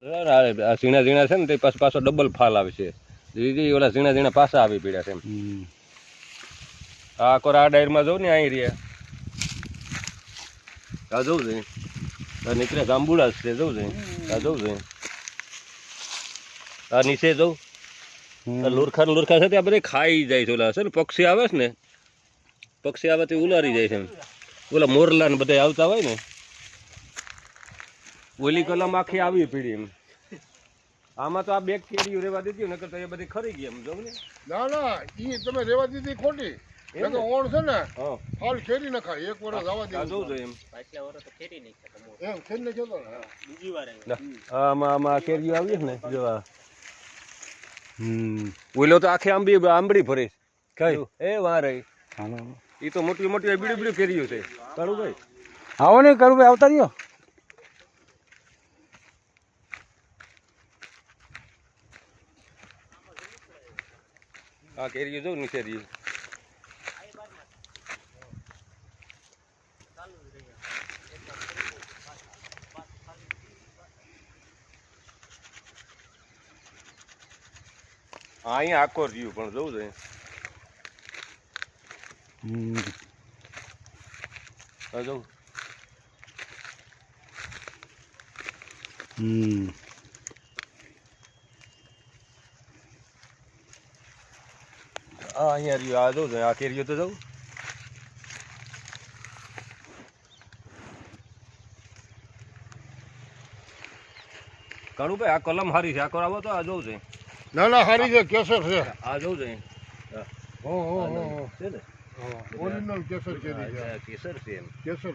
આ ઝીણા ઝીણા છે ને તે પાછો ડબલ ફાલ આવે છે. ઓલા ઝીણા ઝીણા પાછા આવી પડ્યા છે એમ. આ કોર આ ડાયરમાં જવું ને અહીં રહ્યા આ જવું છે નીકળે જાંબુડા છે જવું છે આ જવું છે આ નીચે જવું લુરખા છે ત્યાં બધે ખાઈ જાય છે. ઓલા છે ને પક્ષી આવે છે ને પક્ષી આવે તે ઉલારી જાય છે એમ. ઓલા મોરલા ને બધા આવતા હોય ને ઓલી કલમ આખી આવી પીડી એમ. આમાં તો આ બેગ કેરીઓ રેવા દીધી નકર તો એ બધી ખરી ગઈ એમ જોઉં ને. ના ના ઈ તમે રેવા દીધી ખોટી ઓણ છે ને હાલ ખેરી નખાય એક વર્ષ આવવા દે જોઉં જોઈએ એમ. પાછલા વર્ષ તો ખેરી નહીં એમ ખેરી ને કેતો ને બીજી વાર આમાં કેરીઓ આવી ને જોવા. ઓલો તો આખી આંબળી ફરી કઈ એ વા રહી ઈ તો મોટી મોટી બીડી બીડી કેરીઓ છે. કાળું ભાઈ આવો ને કરું ભાઈ આવતા રહ્યો. આ કેરીઓ જો નીચે રહી. અહીંયા આખો રહ્યું પણ જવું છે. જવું અહીંયા રહ્યું આ જવું છે. આ કેરીઓ તો જવું કાળું ભાઈ આ કલમ હારી છે. આ કરાવો તો આ જવું છે. ના ના હારી છે કેસર છે આ જવું છે ઓરિજિનલ કેસર કેરી છે કેસર છે એમ કેસર